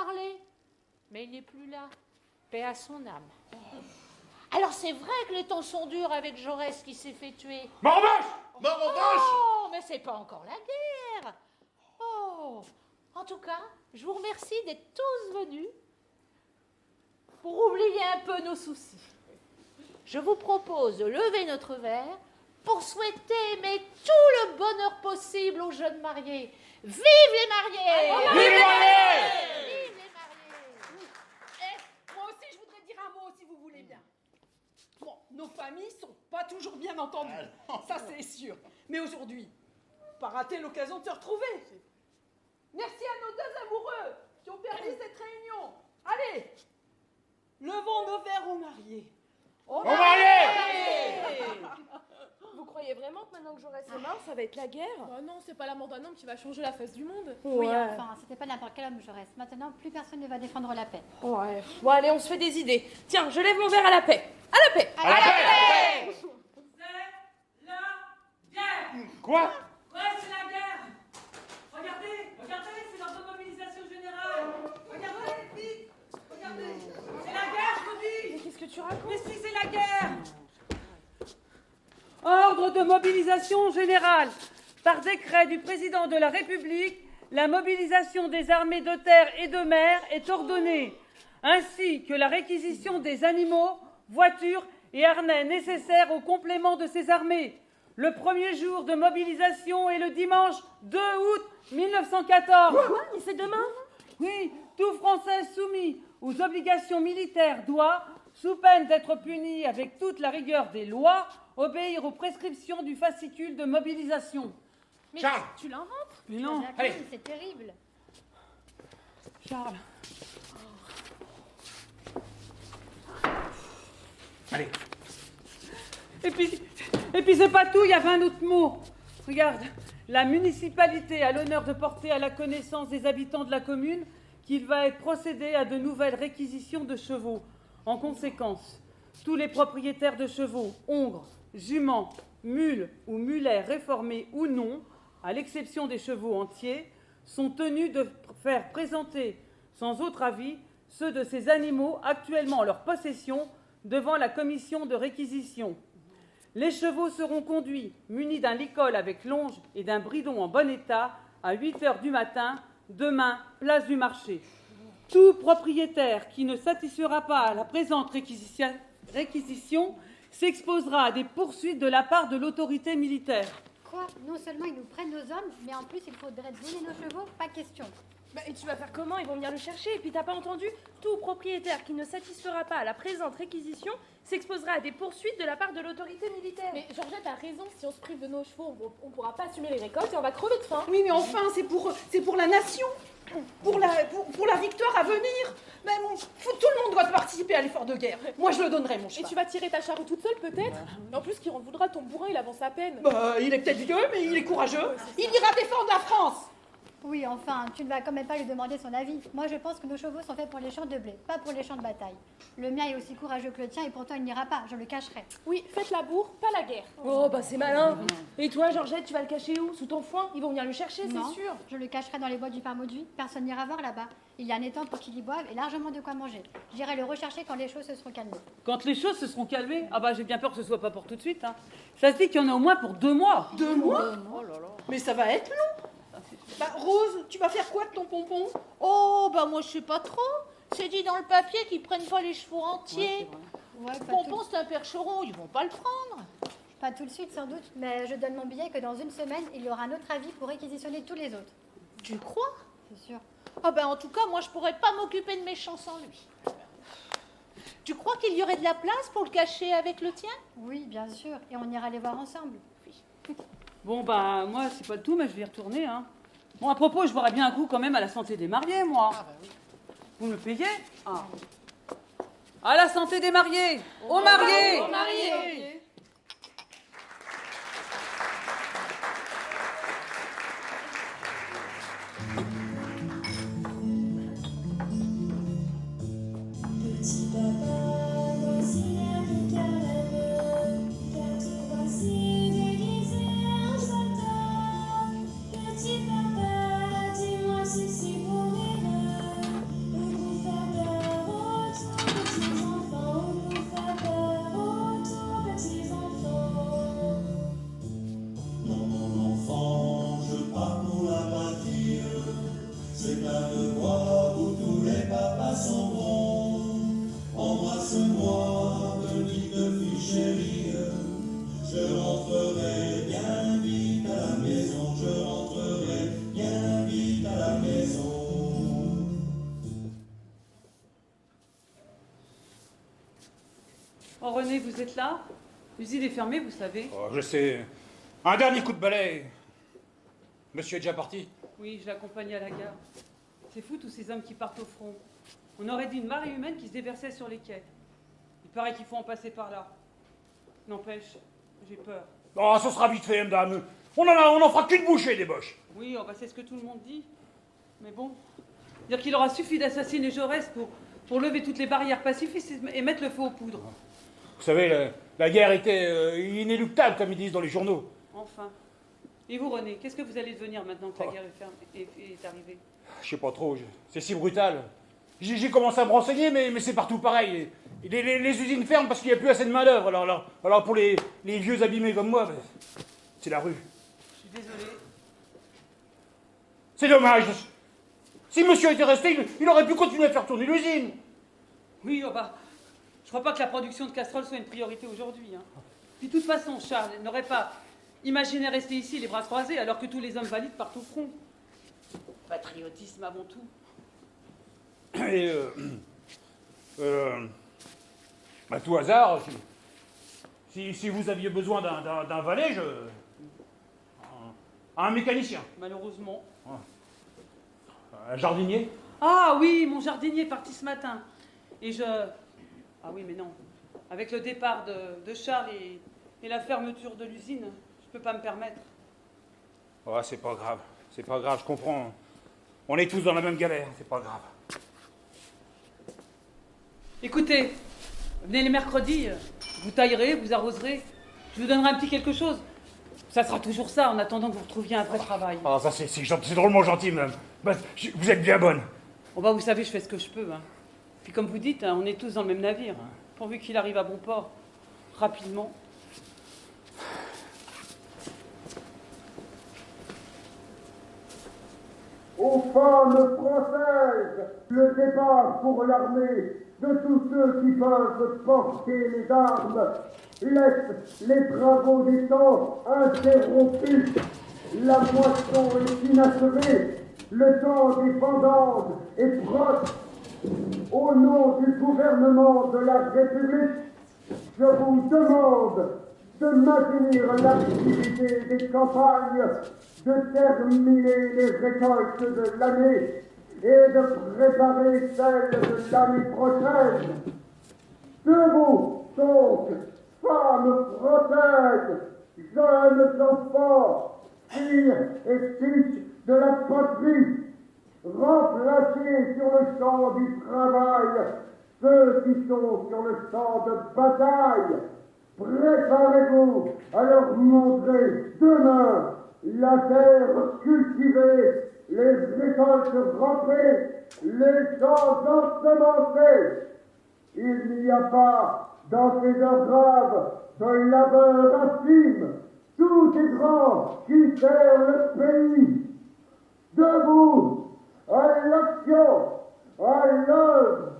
parler. Mais il n'est plus là. Paix à son âme. Alors c'est vrai que les temps sont durs avec Jaurès qui s'est fait tuer. Mort en vache! Oh, mais c'est pas encore la guerre. Oh, en tout cas, je vous remercie d'être tous venus pour oublier un peu nos soucis. Je vous propose de lever notre verre pour souhaiter mais tout le bonheur possible aux jeunes mariés. Vive les mariés! Vive les mariés! Vive les mariés! Moi aussi, je voudrais dire un mot, si vous voulez bien. Bon, nos familles sont pas toujours bien entendues, ça c'est sûr. Mais aujourd'hui, pas rater l'occasion de se retrouver. Merci à nos deux amoureux qui ont permis cette réunion. Allez, levons nos verres aux mariés. Aux mariés! Vous croyez vraiment que maintenant que Jaurès est mort, ça va être la guerre? Bah non, c'est pas la mort d'un homme qui va changer la face du monde. Oui, enfin, c'était pas n'importe quel homme, Jaurès. Maintenant, plus personne ne va défendre la paix. Ouais. Bon, allez, on se fait des idées. Tiens, je lève mon verre à la paix. À la paix! À la paix! C'est la guerre! Quoi? Ouais, c'est la guerre! Regardez, c'est l'ordre de mobilisation générale! Regardez, vite! Regardez! C'est la guerre, je vous dis! Mais qu'est-ce que tu racontes? Mais si, c'est la guerre! Ordre de mobilisation générale. Par décret du président de la République, la mobilisation des armées de terre et de mer est ordonnée, ainsi que la réquisition des animaux, voitures et harnais nécessaires au complément de ces armées. Le premier jour de mobilisation est le dimanche 2 août 1914. Quoi? Mais c'est demain? Oui, tout Français soumis aux obligations militaires doit, sous peine d'être puni avec toute la rigueur des lois, obéir aux prescriptions du fascicule de mobilisation. Mais Charles! tu l'inventes? Mais non, Allez. C'est terrible. Charles. Allez. Et puis c'est pas tout, il y avait un autre mot. Regarde, la municipalité a l'honneur de porter à la connaissance des habitants de la commune qu'il va être procédé à de nouvelles réquisitions de chevaux. En conséquence, tous les propriétaires de chevaux, hongres, juments, mules ou mulets réformés ou non, à l'exception des chevaux entiers, sont tenus de faire présenter sans autre avis ceux de ces animaux actuellement en leur possession devant la commission de réquisition. Les chevaux seront conduits, munis d'un licol avec longe et d'un bridon en bon état, à 8 heures du matin, demain, place du marché. Tout propriétaire qui ne satisfera pas à la présente réquisition s'exposera à des poursuites de la part de l'autorité militaire. Quoi? Non seulement ils nous prennent nos hommes, mais en plus il faudrait donner nos chevaux? Pas question. Bah, et tu vas faire comment? Ils vont venir le chercher. Et puis t'as pas entendu? Tout propriétaire qui ne satisfera pas à la présente réquisition s'exposera à des poursuites de la part de l'autorité militaire. Mais Georgette a raison, si on se prive de nos chevaux, on pourra pas assumer les récoltes et on va crever de faim. Oui, mais enfin, c'est pour la nation, pour la victoire à venir. Mais bon, tout le monde doit participer à l'effort de guerre. Moi, je le donnerai, mon Et cheval. tu vas tirer ta charrue toute seule peut-être? En plus, qui en voudra, ton bourrin, il avance à peine. Bah, il est peut-être vieux, mais il est courageux. Il ira défendre la France. Oui, enfin, tu ne vas quand même pas lui demander son avis. Moi, je pense que nos chevaux sont faits pour les champs de blé, pas pour les champs de bataille. Le mien est aussi courageux que le tien et pourtant il n'ira pas, je le cacherai. Oui, faites la bourre, pas la guerre. Oh, bah c'est malin. Et toi, Georgette, tu vas le cacher où? Sous ton foin? Ils vont venir le chercher, Non, c'est sûr. je le cacherai dans les bois du Parmauduit. Personne n'ira voir là-bas. Il y a un étang pour qu'il y boive et largement de quoi manger. J'irai le rechercher quand les choses se seront calmées. Quand les choses se seront calmées, ah bah j'ai bien peur que ce soit pas pour tout de suite. Hein. Ça se dit qu'il y en a au moins pour 2 mois. 2 mois? Oh là là. Mais ça va être long. Bah, Rose, tu vas faire quoi de ton pompon? Oh, bah moi je sais pas trop. C'est dit dans le papier qu'ils prennent pas les chevaux entiers. Ouais, Pompon, c'est un percheron, ils vont pas le prendre. pas tout de suite sans doute, mais je donne mon billet que dans une semaine, il y aura un autre avis pour réquisitionner tous les autres. Tu crois? C'est sûr. Ah ben en tout cas, moi je pourrais pas m'occuper de mes champs sans lui. Tu crois qu'il y aurait de la place pour le cacher avec le tien? Oui, bien sûr, et on ira les voir ensemble. Bon bah moi c'est pas tout, mais je vais y retourner. Hein. Bon à propos, je boirais bien un coup quand même à la santé des mariés, moi. Ah bah oui. Vous me le payez? Ah. À la santé des mariés! Aux mariés! Aux mariés. Petit papa, voici un carême, car tout voici déguisé en Satan. Petit papa, dis-moi si c'est pour rire, ou chérie, je rentrerai bien vite à la maison, je rentrerai bien vite à la maison. Oh René, vous êtes là? L'usine est fermée, vous savez. Oh, je sais. Un dernier coup de balai. Monsieur est déjà parti? Oui, je l'accompagne à la gare. C'est fou tous ces hommes qui partent au front. On aurait dit une marée humaine qui se déversait sur les quais. Il paraît qu'il faut en passer par là. N'empêche, j'ai peur. Oh, ce sera vite fait, madame. On en fera qu'une bouchée, des boches. Oui, oh, bah, c'est ce que tout le monde dit. Mais bon, dire qu'il aura suffi d'assassiner Jaurès pour lever toutes les barrières pacifistes et mettre le feu aux poudres. Vous savez, la guerre était inéluctable, comme ils disent dans les journaux. Enfin. Et vous, René, qu'est-ce que vous allez devenir maintenant que la guerre est arrivée? Je sais pas trop, c'est si brutal. J'ai commencé à me renseigner, mais c'est partout pareil. Et les usines ferment parce qu'il n'y a plus assez de main-d'œuvre. Alors pour les vieux abîmés comme moi, ben, c'est la rue. Je suis désolée. C'est dommage. Si monsieur était resté, il aurait pu continuer à faire tourner l'usine. Oui, oh bah, je crois pas que la production de casseroles soit une priorité aujourd'hui. Hein. Puis de toute façon, Charles n'aurait pas imaginé rester ici les bras croisés alors que tous les hommes valides partent au front. Patriotisme avant tout. Et à tout hasard, si vous aviez besoin d'un valet, un mécanicien, Malheureusement. un jardinier. Ah oui, mon jardinier est parti ce matin. Et je... Ah oui, mais non. Avec le départ de Charles et la fermeture de l'usine, je peux pas me permettre. Oh, c'est pas grave, je comprends. On est tous dans la même galère, c'est pas grave. Écoutez, venez les mercredis, vous taillerez, vous arroserez, je vous donnerai un petit quelque chose. Ça sera toujours ça en attendant que vous retrouviez un vrai travail. Ah, ça c'est drôlement gentil, madame. Bah, vous êtes bien bonne. Bon bah vous savez, je fais ce que je peux. Hein. Puis comme vous dites, hein, on est tous dans le même navire. Pourvu qu'il arrive à bon port, rapidement. Aux femmes françaises, le départ pour l'armée de tous ceux qui peuvent porter les armes laisse les travaux des temps interrompus. La moisson est inachevée, le temps des vendanges est proche. Au nom du gouvernement de la République, je vous demande de maintenir l'activité des campagnes, de terminer les récoltes de l'année et de préparer celles de l'année prochaine. Debout, donc, femmes françaises, jeunes enfants, filles et fils de la patrie, remplacez sur le champ du travail ceux qui sont sur le champ de bataille. Préparez-vous à leur montrer demain la terre cultivée, les récoltes rentrées, les champs ensemencés. Il n'y a pas dans ces heures graves de labeur infime. Tout est grand qui sert le pays. Debout, à l'action, à l'œuvre,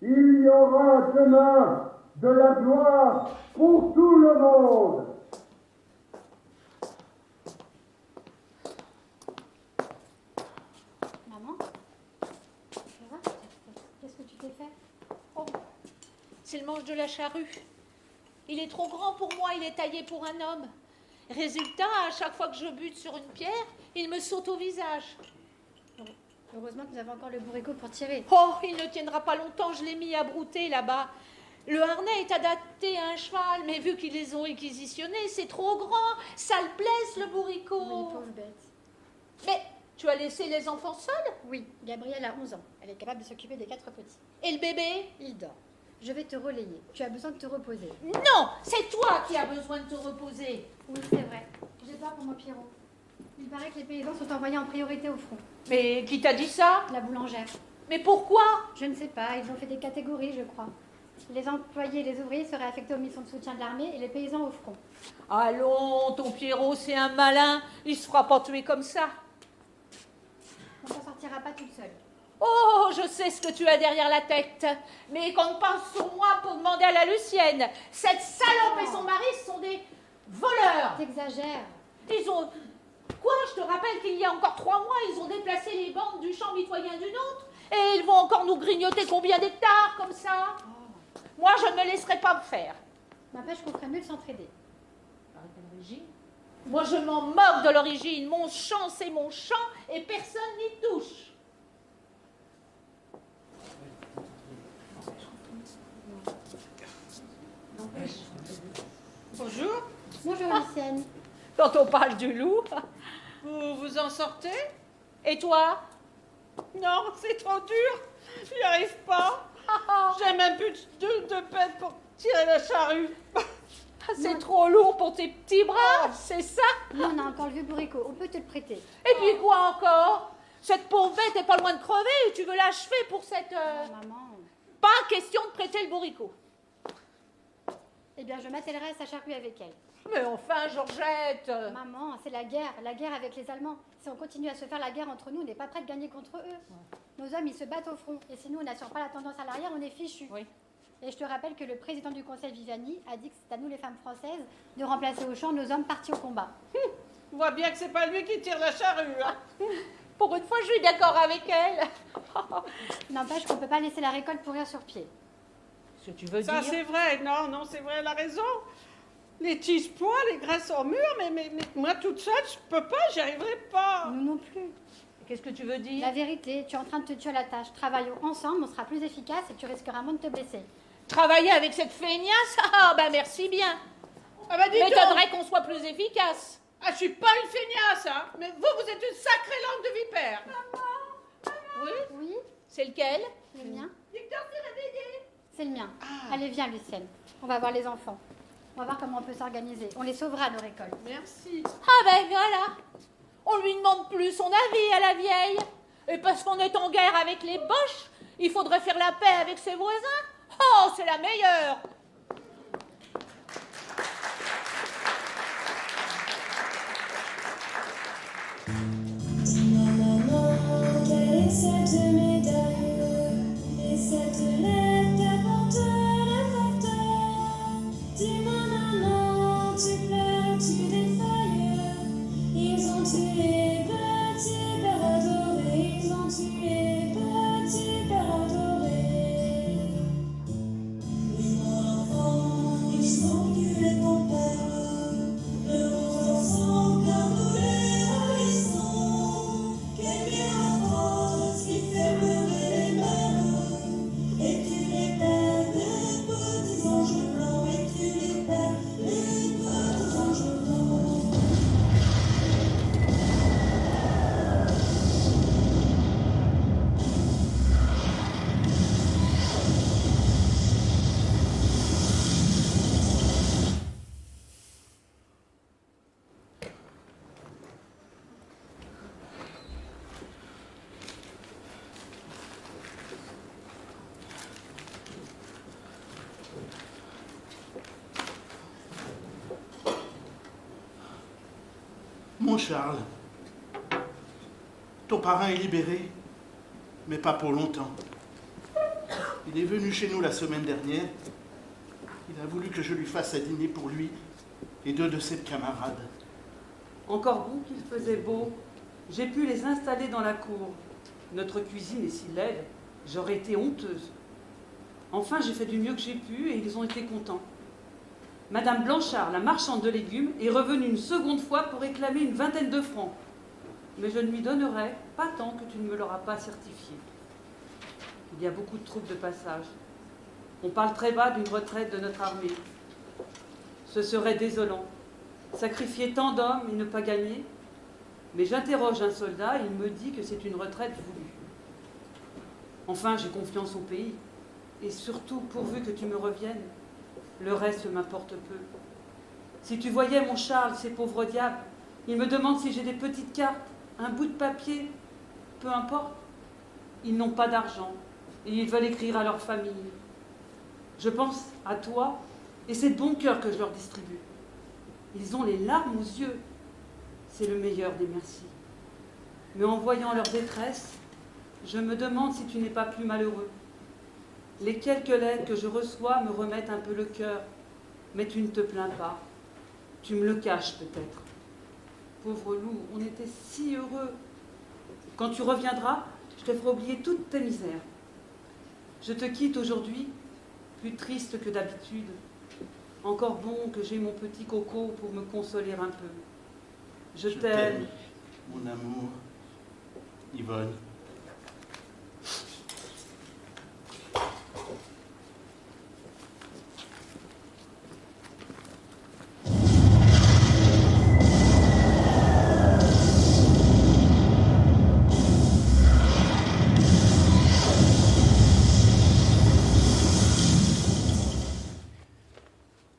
il y aura demain de la gloire pour tout le monde. Maman, ça va? Qu'est-ce que tu t'es fait? Oh, c'est le manche de la charrue. Il est trop grand pour moi, il est taillé pour un homme. Résultat, à chaque fois que je bute sur une pierre, il me saute au visage. Heureusement que nous avons encore le bourricot pour tirer. Oh, il ne tiendra pas longtemps, je l'ai mis à brouter là-bas. Le harnais est adapté à un cheval, mais vu qu'ils les ont réquisitionnés, c'est trop grand. Ça le blesse, le bourricot. Oui, pauvre bête. Mais tu as laissé les enfants seuls? Oui, Gabrielle a 11 ans. Elle est capable de s'occuper des 4 petits. Et le bébé? Il dort. Je vais te relayer. Tu as besoin de te reposer. Non, c'est toi qui as besoin de te reposer. Oui, c'est vrai. J'ai peur pour mon Pierrot. Il paraît que les paysans sont envoyés en priorité au front. Mais qui t'a dit ça? La boulangère. Mais pourquoi? Je ne sais pas, ils ont fait des catégories, je crois. Les employés et les ouvriers seraient affectés aux missions de soutien de l'armée et les paysans au front. Allons, ton Pierrot, c'est un malin. Il se fera pas tuer comme ça. On ne s'en sortira pas toute seule. Oh, je sais ce que tu as derrière la tête. Mais qu'on pense sur moi pour demander à la Lucienne. Cette salope et son mari sont des voleurs. T'exagères. Ils ont... Quoi? Je te rappelle qu'il y a encore 3 mois, ils ont déplacé les bandes du champ mitoyen du nôtre. Et ils vont encore nous grignoter combien d'hectares comme ça? Moi, je ne me laisserai pas me faire. N'empêche qu'on ferait mieux de s'entraider. L'origine? Moi, je m'en moque de l'origine. Mon champ, c'est mon champ et personne n'y touche. Bonjour. Bonjour Lucienne. Quand on parle du loup. Vous vous en sortez? Et toi? Non, c'est trop dur. J'y arrive pas. J'ai même plus de peine pour tirer la charrue. C'est trop lourd pour tes petits bras, c'est ça? Nous, on a encore le vieux bourricot. On peut te le prêter. Et puis quoi encore? Cette pauvre bête est pas loin de crever et tu veux l'achever pour cette... Maman. Pas question de prêter le bourricot. Eh bien, je m'attellerai à sa charrue avec elle. Mais enfin, Georgette. Maman, c'est la guerre avec les Allemands. Si on continue à se faire la guerre entre nous, on n'est pas prêt de gagner contre eux. Nos hommes, ils se battent au front. Et si nous, on n'assure pas la tendance à l'arrière, on est fichus. Oui. Et je te rappelle que le président du Conseil Viviani a dit que c'est à nous, les femmes françaises, de remplacer au champ nos hommes partis au combat. On voit bien que c'est pas lui qui tire la charrue. Hein. Pour une fois, je suis d'accord avec elle. N'empêche qu'on ne peut pas laisser la récolte pourrir sur pied. Ce que tu veux Ça, dire? c'est vrai. Non, c'est vrai, elle a raison. Les tiges pois, les graisses en mûr, mais moi, toute seule, je peux pas, j'y arriverai pas. Nous non plus. Qu'est-ce que tu veux dire? La vérité, tu es en train de te tuer à la tâche. Travaillons ensemble, on sera plus efficace et tu risqueras moins de te blesser. Travailler avec cette feignasse? Ah, ben merci bien. Ah bah dis donc. M'étonnerait qu'on soit plus efficace. Ah, je suis pas une feignasse, hein. Mais vous êtes une sacrée langue de vipère. Oui? Oui, C'est lequel? le mien. Victor s'est réveillé. C'est le mien. Allez, viens, Lucienne. On va voir les enfants. On va voir comment on peut s'organiser. On les sauvera, nos récoltes. Merci. Ah ben voilà. On lui demande plus son avis à la vieille. Et parce qu'on est en guerre avec les Boches, il faudrait faire la paix avec ses voisins. Oh, c'est la meilleure. Dis-moi maman, quelle est cette médaille et cette lettre qu'apporte le facteur? Dis-moi maman, tu pleures, tu défailles. Ils ont tué petit père adoré, ils ont tué petit père adoré. Oui mon enfant, ils ont tué ton père. Heureux ensemble car nous les haïssons. Quel bien apprendre ce qui fait pleurer les mères. Et tu les perds, les petits anges blancs. Et tu les perds, les petits anges blancs. Mon Charles, ton parrain est libéré, mais pas pour longtemps. Il est venu chez nous la semaine dernière. Il a voulu que je lui fasse à dîner pour lui et 2 de ses camarades. Encore bon qu'il faisait beau. J'ai pu les installer dans la cour. Notre cuisine est si laide, j'aurais été honteuse. Enfin, j'ai fait du mieux que j'ai pu et ils ont été contents. Madame Blanchard, la marchande de légumes, est revenue une seconde fois pour réclamer une 20aine de francs. Mais je ne lui donnerai pas tant que tu ne me l'auras pas certifié. Il y a beaucoup de troupes de passage. On parle très bas d'une retraite de notre armée. Ce serait désolant. Sacrifier tant d'hommes et ne pas gagner. Mais j'interroge un soldat et il me dit que c'est une retraite voulue. Enfin, j'ai confiance au pays. Et surtout, pourvu que tu me reviennes, le reste m'importe peu. Si tu voyais mon Charles, ces pauvres diables, ils me demandent si j'ai des petites cartes, un bout de papier, peu importe. Ils n'ont pas d'argent et ils veulent écrire à leur famille. Je pense à toi et c'est de bon cœur que je leur distribue. Ils ont les larmes aux yeux. C'est le meilleur des merci. Mais en voyant leur détresse, Je me demande si tu n'es pas plus malheureux. Les quelques lettres que je reçois me remettent un peu le cœur, mais tu ne te plains pas. Tu me le caches peut-être. Pauvre loup, on était si heureux. Quand tu reviendras, je te ferai oublier toutes tes misères. Je te quitte aujourd'hui, plus triste que d'habitude. Encore bon que j'ai mon petit Coco pour me consoler un peu. Je t'aime. Mon amour, Yvonne.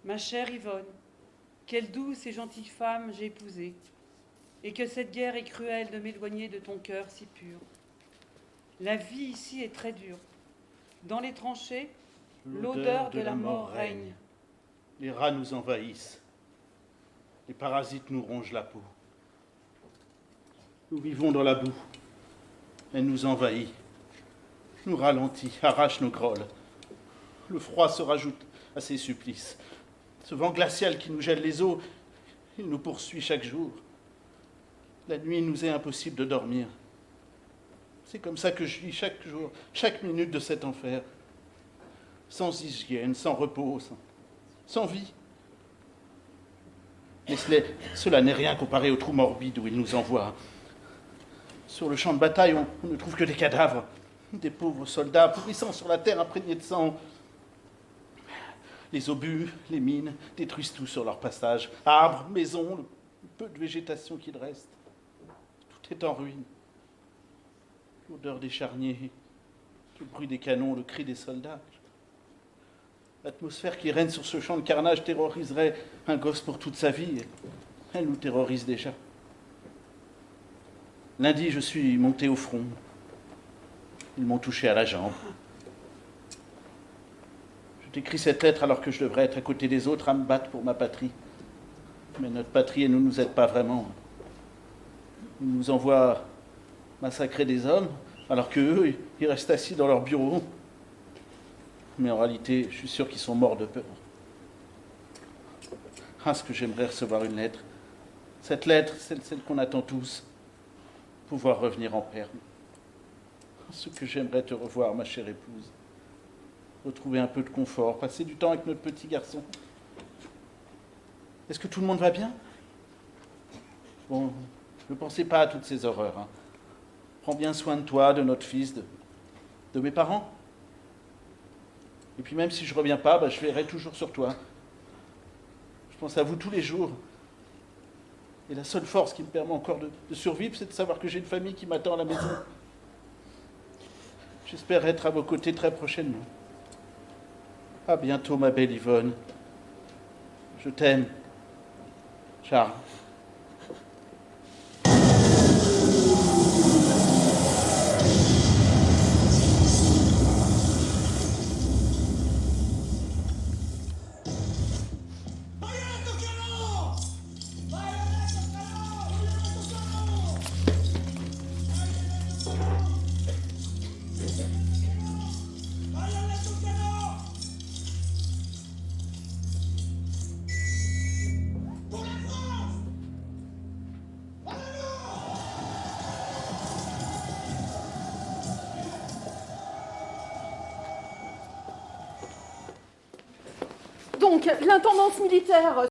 Ma chère Yvonne, quelle douce et gentille femme j'ai épousée, et que cette guerre est cruelle de m'éloigner de ton cœur si pur. La vie ici est très dure. Dans les tranchées, l'odeur de la mort règne. Les rats nous envahissent. Les parasites nous rongent la peau. Nous vivons dans la boue. Elle nous envahit, nous ralentit, arrache nos grolles. Le froid se rajoute à ces supplices. Ce vent glacial qui nous gèle les os, il nous poursuit chaque jour. La nuit, il nous est impossible de dormir. C'est comme ça que je vis chaque jour, chaque minute de cet enfer. Sans hygiène, sans repos, sans vie. Mais cela n'est rien comparé au trou morbide où il nous envoie. Sur le champ de bataille, on ne trouve que des cadavres, des pauvres soldats pourrissant sur la terre imprégnée de sang. Les obus, les mines détruisent tout sur leur passage. Arbres, maisons, le peu de végétation qu'il reste. Tout est en ruine. L'odeur des charniers, le bruit des canons, le cri des soldats. L'atmosphère qui règne sur ce champ de carnage terroriserait un gosse pour toute sa vie. Elle nous terrorise déjà. Lundi, je suis monté au front. Ils m'ont touché à la jambe. J'écris cette lettre alors que je devrais être à côté des autres à me battre pour ma patrie. Mais notre patrie, elle ne nous aide pas vraiment. Ils nous envoient massacrer des hommes, alors qu'eux, ils restent assis dans leur bureau. Mais en réalité, je suis sûr qu'ils sont morts de peur. Ah, ce que j'aimerais recevoir une lettre. Cette lettre, celle qu'on attend tous. Pouvoir revenir en paix. Ce que j'aimerais te revoir, ma chère épouse. Retrouver un peu de confort, passer du temps avec notre petit garçon. Est-ce que tout le monde va bien? Bon, ne pensez pas à toutes ces horreurs. Hein. Prends bien soin de toi, de notre fils, de mes parents. Et puis même si je ne reviens pas, je veillerai toujours sur toi. Je pense à vous tous les jours. Et la seule force qui me permet encore de survivre, c'est de savoir que j'ai une famille qui m'attend à la maison. J'espère être à vos côtés très prochainement. À bientôt, ma belle Yvonne. Je t'aime. Charles. Donc, l'intendance militaire